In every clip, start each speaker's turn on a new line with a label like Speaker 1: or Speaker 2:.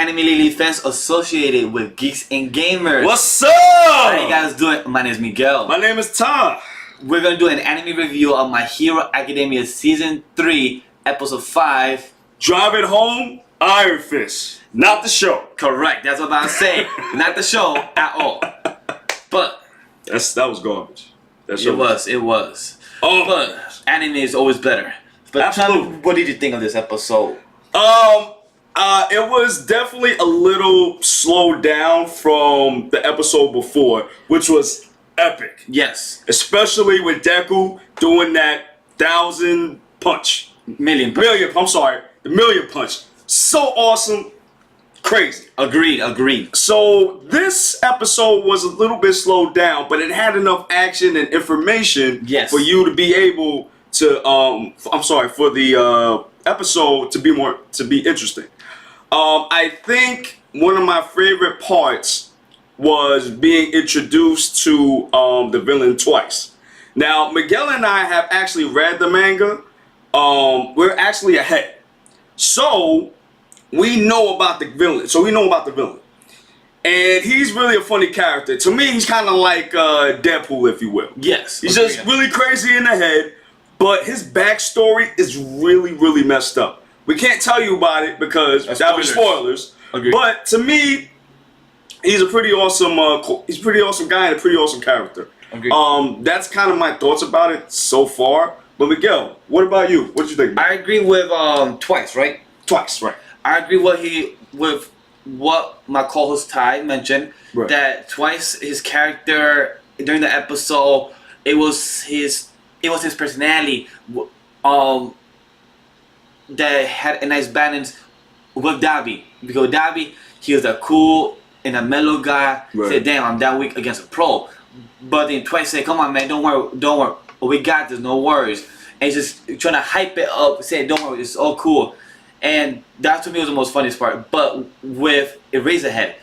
Speaker 1: Anime Lily fans associated with Geeks and Gamers.
Speaker 2: What's up?
Speaker 1: How you guys doing? My name is Miguel.
Speaker 2: My name is Tom.
Speaker 1: We're going to do an anime review of My Hero Academia Season 3, Episode 5.
Speaker 2: Drive It Home, Iron Fist. Not the show.
Speaker 1: Correct, that's what I'm about to say. Not the show at all. But
Speaker 2: that was garbage.
Speaker 1: It was.
Speaker 2: Oh.
Speaker 1: But anime is always better. But
Speaker 2: Absolutely.
Speaker 1: Tell me, what did you think of this episode?
Speaker 2: It was definitely a little slowed down from the episode before, which was epic.
Speaker 1: Yes.
Speaker 2: Especially with Deku doing that 1,000 punch.
Speaker 1: Million
Speaker 2: punch. So awesome. Crazy.
Speaker 1: Agreed.
Speaker 2: So this episode was a little bit slowed down, but it had enough action and information for you to be able to for the episode to be interesting. I think one of my favorite parts was being introduced to the villain twice. Now, Miguel and I have actually read the manga. We're actually ahead. So we know about the villain. And he's really a funny character. To me, he's kind of like Deadpool, if you will.
Speaker 1: Yes.
Speaker 2: He's just really crazy in the head, but his backstory is really, really messed up. We can't tell you about it because that would be spoilers.
Speaker 1: Agreed.
Speaker 2: But to me, he's a pretty awesome guy and a pretty awesome character.
Speaker 1: Agreed.
Speaker 2: That's kind of my thoughts about it so far. But Miguel, what about you? What did you think?
Speaker 1: I agree with twice, right?
Speaker 2: Twice, right.
Speaker 1: I agree with what my co-host Ty mentioned, that twice his character during the episode, it was his personality that had a nice balance with Dabi. Because Dabi, he was a cool and a mellow guy. Said, damn, I'm that weak against a pro. But then twice said, come on man, don't worry, we got this, no worries. And he's just trying to hype it up, saying, don't worry, it's all cool. And that to me was the most funniest part. But with Eraserhead,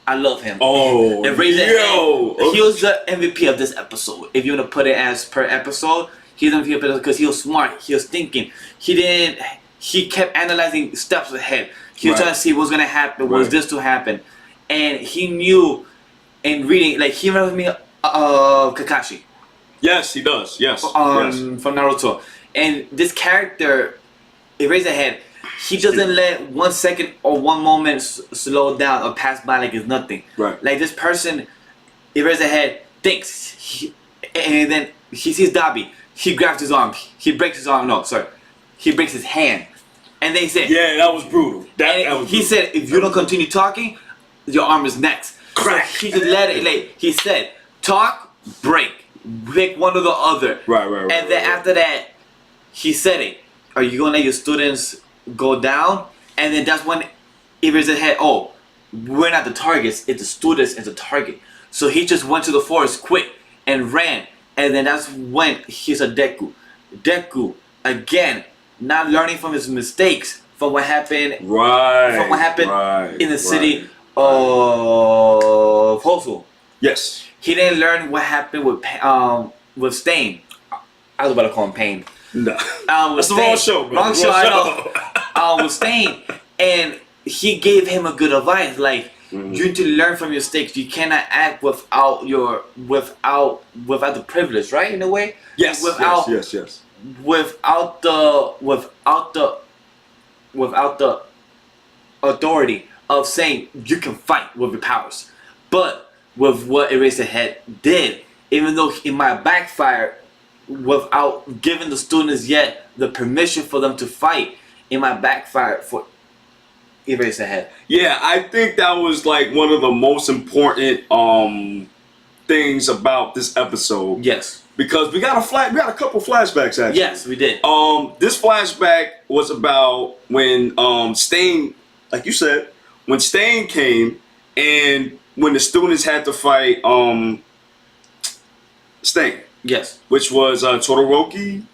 Speaker 1: I love him. Oh, Eraserhead, he was the MVP of this episode. If you want to put it as per episode, he's the MVP of it because he was smart. He was thinking. He kept analyzing steps ahead. He was trying to see what's gonna happen. Was this to happen? And he knew in reading, like he reminds me of Kakashi.
Speaker 2: Yes, he does. Yes.
Speaker 1: From Naruto. And this character, Eraserhead, he doesn't let 1 second or 1 moment slow down or pass by like it's nothing.
Speaker 2: Right.
Speaker 1: Like this person, Eraserhead, thinks, and then he sees Dabi. He grabs his arm. He breaks his arm. No, sorry. He breaks his hand. And they said,
Speaker 2: yeah, that was brutal.
Speaker 1: He said, if you don't continue talking, your arm is next.
Speaker 2: Crack.
Speaker 1: So he just let it. Like he said, talk, break, pick one or the other.
Speaker 2: Right.
Speaker 1: And then after that, he said it. Are you gonna let your students go down? And then that's when Eraserhead, oh, we're not the targets. It's the students as a target. So he just went to the forest quick and ran. And then that's when he saw Deku. Deku again. Not learning from his mistakes, from what happened, in the city of Hosu.
Speaker 2: Yes.
Speaker 1: He didn't learn what happened with Stain. I was about to call him Pain.
Speaker 2: No, that's the wrong show, bro.
Speaker 1: Wrong show, I know. With Stain, and he gave him a good advice, like you need to learn from your mistakes. You cannot act without the privilege, right? In a way.
Speaker 2: Yes. Yes.
Speaker 1: Without the authority of saying you can fight with your powers. But with what Eraserhead did, even though it might backfire, without giving the students yet the permission for them to fight, it might backfire for Eraserhead.
Speaker 2: Yeah, I think that was like one of the most important things about this episode.
Speaker 1: Yes.
Speaker 2: Because we got a couple flashbacks actually.
Speaker 1: Yes, we did.
Speaker 2: This flashback was about when Stain, like you said, when Stain came and when the students had to fight Stain.
Speaker 1: Yes.
Speaker 2: Which was Todoroki,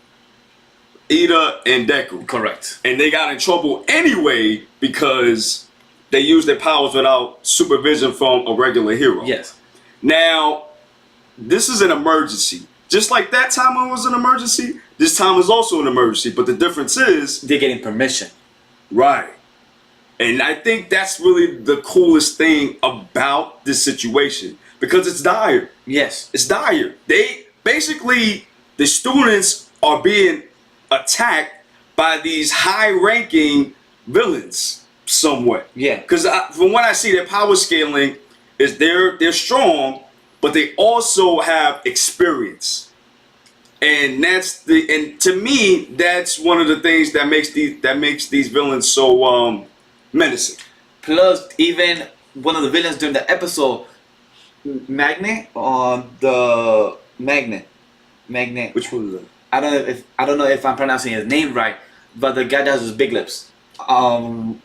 Speaker 2: Ida, and Deku.
Speaker 1: Correct.
Speaker 2: And they got in trouble anyway because they used their powers without supervision from a regular hero.
Speaker 1: Yes.
Speaker 2: Now, this is an emergency. Just like that time when it was an emergency, this time is also an emergency. But the difference is
Speaker 1: they're getting permission.
Speaker 2: Right. And I think that's really the coolest thing about this situation because it's dire.
Speaker 1: Yes.
Speaker 2: It's dire. They basically, the students are being attacked by these high-ranking villains somewhat.
Speaker 1: Yeah.
Speaker 2: Because from what I see, their power scaling is they're strong, but they also have experience. And and to me, that's one of the things that makes these villains so menacing.
Speaker 1: Plus, even one of the villains during the episode, Magnet, Magnet.
Speaker 2: Which one is that?
Speaker 1: I don't know if I'm pronouncing his name right, but the guy that has his big lips.
Speaker 2: And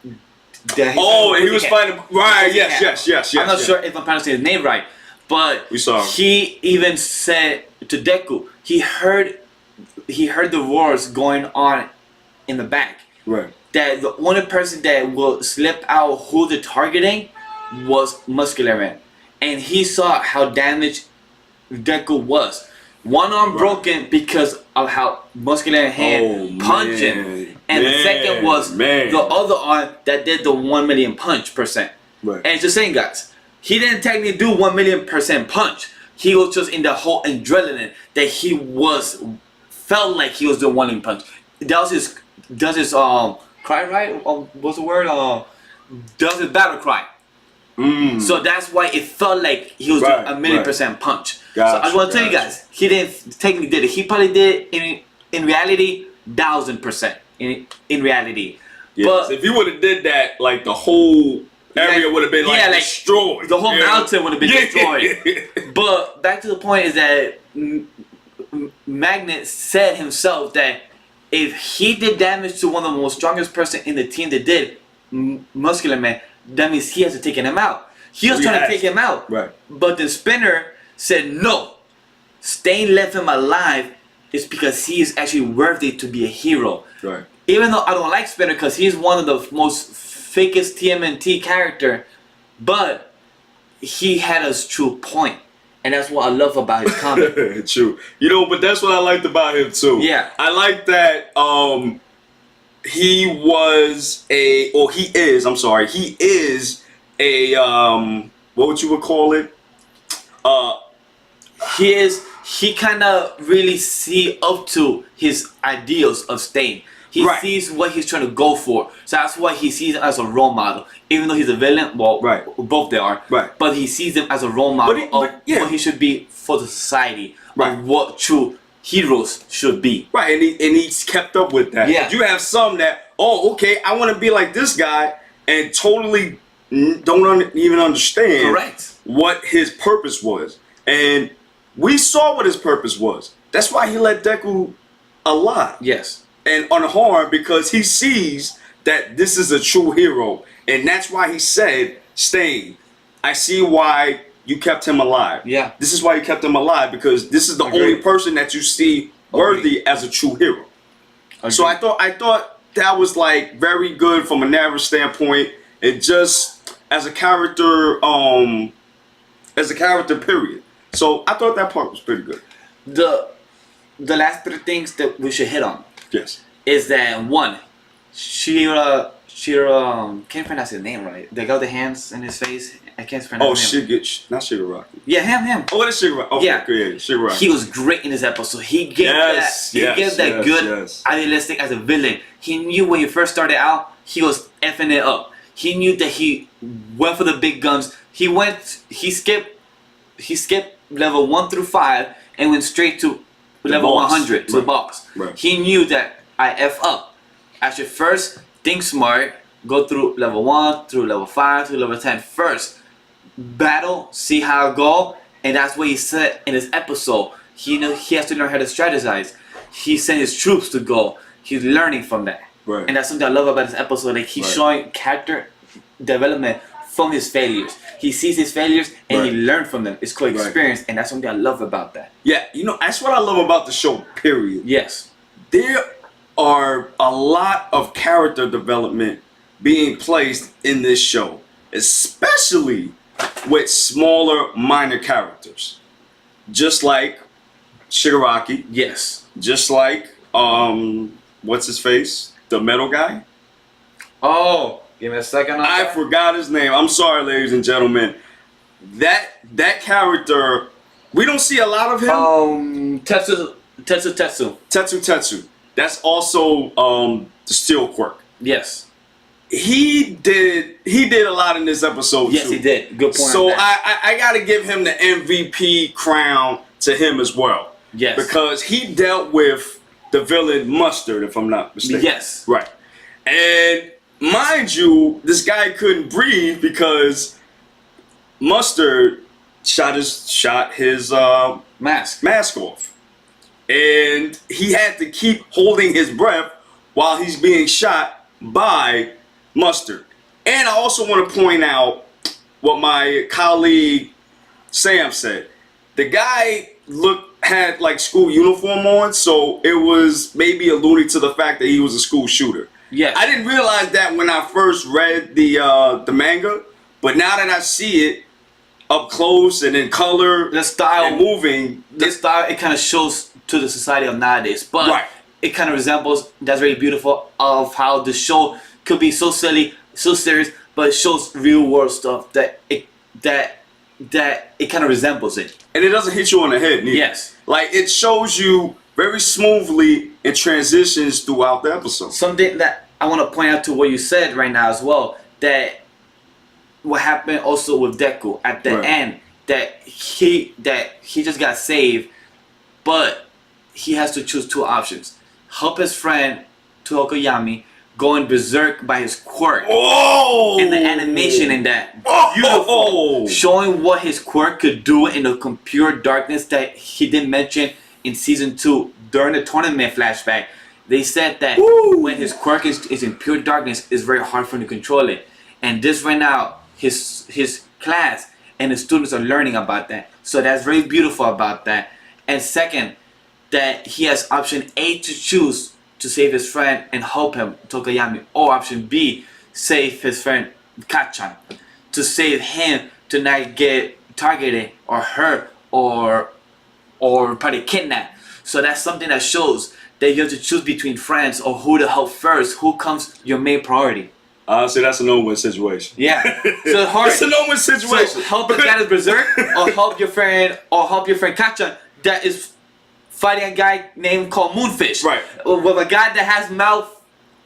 Speaker 2: he was fighting. Right? Yes.
Speaker 1: I'm not sure if I'm pronouncing his name right, but
Speaker 2: we saw him.
Speaker 1: He even said to Deku, he heard the roars going on in the back.
Speaker 2: Right.
Speaker 1: That the only person that will slip out who they're targeting was Muscular Man, and he saw how damaged Deku was. One arm broken because of how Muscular hand punched him, and the second was the other arm that did the 1,000,000 punch percent.
Speaker 2: Right.
Speaker 1: And it's the same, guys. He didn't technically do 1,000,000% punch. He was just in the whole adrenaline that he felt like he was doing 1,000,000 punch. Does his cry, right? What's the word? Does his battle cry. So that's why it felt like he was doing 1,000,000% punch. So I just want to tell you guys, he didn't technically did it. He probably did in reality 1,000% in reality.
Speaker 2: Yes. But if he would have did that, like the whole area would have been like destroyed.
Speaker 1: The whole mountain would have been destroyed. But back to the point is that Magnet said himself that if he did damage to one of the most strongest person in the team that did, Muscular Man, that means he has to take him out. He was trying to take him out.
Speaker 2: Right.
Speaker 1: But the Spinner said no. Stain left him alive is because he is actually worthy to be a hero.
Speaker 2: Right.
Speaker 1: Even though I don't like Spinner because he's one of the most fakest TMNT character, but he had a true point. And that's what I love about his comic.
Speaker 2: True. You know, but that's what I liked about him too.
Speaker 1: Yeah.
Speaker 2: I like that he is a what would you would call it?
Speaker 1: He kind of really see up to his ideals of Stain. He sees what he's trying to go for. So that's why he sees him as a role model. Even though he's a villain, well, both they are.
Speaker 2: Right.
Speaker 1: But he sees him as a role model of what he should be for the society. Of what true heroes should be.
Speaker 2: Right, and he's kept up with that.
Speaker 1: Yeah.
Speaker 2: But you have some that, okay, I want to be like this guy, and totally don't even understand what his purpose was. And we saw what his purpose was. That's why he let Deku alive.
Speaker 1: Yes.
Speaker 2: And unharmed because he sees that this is a true hero. And that's why he said, Stain, I see why you kept him alive.
Speaker 1: Yeah.
Speaker 2: This is why you kept him alive because this is the only person that you see worthy as a true hero. So I thought that was like very good from a narrative standpoint. It just as a character period. So I thought that part was pretty good.
Speaker 1: The last 3 things that we should hit on.
Speaker 2: Yes.
Speaker 1: Is that one, Shira, can't pronounce his name right. The guy with the hands in his face. I can't pronounce his name.
Speaker 2: Not Shigaraki.
Speaker 1: Yeah, him.
Speaker 2: Oh, it is Shigaraki. Okay,
Speaker 1: yeah,
Speaker 2: Shigaraki.
Speaker 1: He was great in this episode. He gave that good idealistic as a villain. He knew when he first started out, he was effing it up. He knew that he went for the big guns. He skipped level 1 through 5 and went straight to level 100 to the boss.
Speaker 2: Right.
Speaker 1: He knew that I F up. I should first think smart, go through level 1, through level 5, through level 10 first. Battle, see how I go, and that's what he said in this episode. He knew he has to learn how to strategize. He sent his troops to go. He's learning from that.
Speaker 2: Right.
Speaker 1: And that's something I love about this episode. Like he's showing character development from his failures. He sees his failures and he learned from them. It's called experience, and that's something I love about that.
Speaker 2: Yeah, you know, that's what I love about the show, period.
Speaker 1: Yes.
Speaker 2: There are a lot of character development being placed in this show, especially with smaller, minor characters. Just like Shigaraki.
Speaker 1: Yes.
Speaker 2: Just like, what's his face? The metal guy?
Speaker 1: Oh, Give me a second.
Speaker 2: I forgot his name. I'm sorry, ladies and gentlemen. That character, we don't see a lot of him. Tetsutetsu. That's also the Steel Quirk.
Speaker 1: Yes.
Speaker 2: He did a lot in this episode too.
Speaker 1: Yes, he did. Good point.
Speaker 2: So I got to give him the MVP crown to him as well.
Speaker 1: Yes.
Speaker 2: Because he dealt with the villain Mustard, if I'm not mistaken.
Speaker 1: Yes.
Speaker 2: Right. And mind you, this guy couldn't breathe because Mustard shot his mask off. And he had to keep holding his breath while he's being shot by Mustard. And I also want to point out what my colleague Sam said. The guy had like school uniform on, so it was maybe alluding to the fact that he was a school shooter.
Speaker 1: Yes.
Speaker 2: I didn't realize that when I first read the manga, but now that I see it up close and in color,
Speaker 1: the style
Speaker 2: and moving,
Speaker 1: it kind of shows to the society of nowadays, but
Speaker 2: right.
Speaker 1: It kind of resembles. That's very beautiful of how the show could be so silly, so serious, but it shows real world stuff that it kind of resembles it,
Speaker 2: and it doesn't hit you on the head neither.
Speaker 1: Yes,
Speaker 2: like it shows you very smoothly and transitions throughout the episode.
Speaker 1: Something that I want to point out to what you said right now as well, that what happened also with Deku at the end, that he just got saved, but he has to choose two options: help his friend Tokoyami, going berserk by his quirk.
Speaker 2: Oh!
Speaker 1: And the animation in that, beautiful, showing what his quirk could do in the pure darkness that he didn't mention in season 2 during the tournament flashback. They said that when his quirk is in pure darkness, it's very hard for him to control it. And this right now, his class and the students are learning about that. So that's very beautiful about that. And second, that he has option A to choose to save his friend and help him, Tokoyami, or option B, save his friend Kachan, to save him to not get targeted or hurt or probably kidnapped. So that's something that shows that you have to choose between friends or who to help first, who comes your main priority.
Speaker 2: So that's a no-win situation.
Speaker 1: Yeah, so hard.
Speaker 2: It's a no-win situation.
Speaker 1: So help the guy that's berserk, or help your friend Kachan that is fighting a guy named called Moonfish.
Speaker 2: Right.
Speaker 1: With a guy that has mouth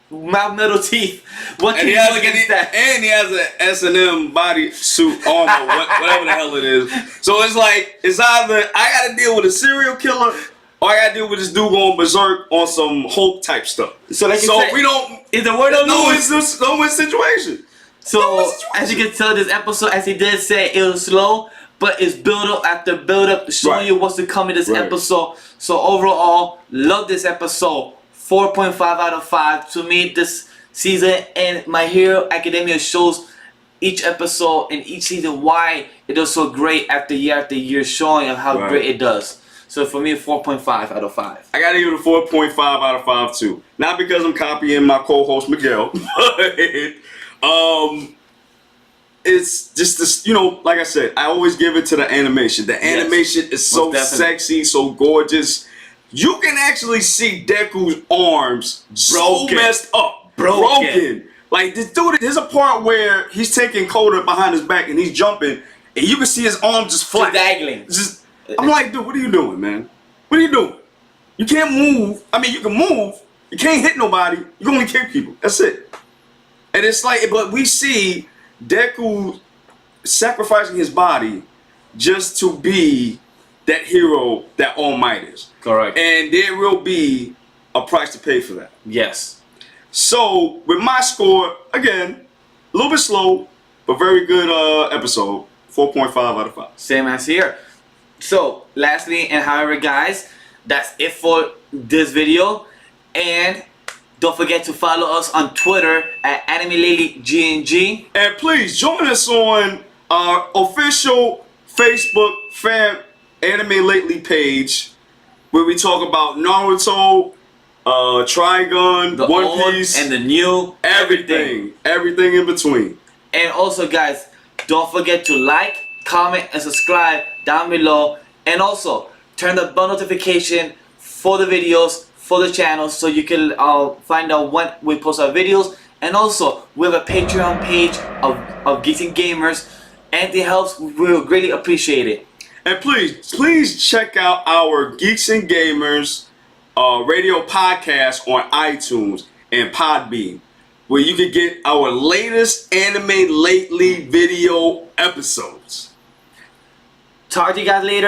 Speaker 1: metal teeth. What can you do against that?
Speaker 2: And he has an S&M body suit armor, whatever the hell it is. So it's like, it's either I gotta deal with a serial killer, or I gotta deal with this dude going berserk on some Hulk type stuff. So we don't.
Speaker 1: Is the word
Speaker 2: no-win situation.
Speaker 1: So as you can tell, this episode, as he did say, it was slow, but it's build up after build up, showing you what's to come in this episode. So overall, love this episode. 4.5 out of 5. To me, this season and My Hero Academia shows each episode and each season why it does so great after year, showing of how great it does. So for me, 4.5 out of 5. I
Speaker 2: gotta give it a 4.5 out of 5 too. Not because I'm copying my co-host Miguel, but it's just this, like I said, I always give it to the animation. The animation is so sexy, so gorgeous. You can actually see Deku's arms so messed up. Broken. Like this dude, there's a part where he's taking Koda behind his back and he's jumping, and you can see his arm just flat.
Speaker 1: Dangling.
Speaker 2: I'm like, dude, what are you doing, man? What are you doing? You can't move. I mean, you can move. You can't hit nobody. You can only kick people. That's it. And it's like, but we see Deku sacrificing his body just to be that hero that All Might is.
Speaker 1: Correct.
Speaker 2: And there will be a price to pay for that.
Speaker 1: Yes.
Speaker 2: So with my score, again, a little bit slow, but very good episode. 4.5 out of 5.
Speaker 1: Same as here. So lastly, and however guys, that's it for this video. And don't forget to follow us on Twitter at AnimeLadyGNG.
Speaker 2: And please join us on our official Facebook fan Anime Lately page, where we talk about Naruto, Trigun,
Speaker 1: the
Speaker 2: One
Speaker 1: old
Speaker 2: Piece,
Speaker 1: and the new,
Speaker 2: everything in between.
Speaker 1: And also guys, don't forget to like, comment, and subscribe down below. And also turn the bell notification for the videos, for the channel, so you can find out when we post our videos And also, we have a Patreon page of Geeks and Gamers. Anything helps, we'll greatly appreciate it.
Speaker 2: And please check out our Geeks and Gamers radio podcast on iTunes and Podbean, where you can get our latest Anime Lately video episodes.
Speaker 1: Talk to you guys later.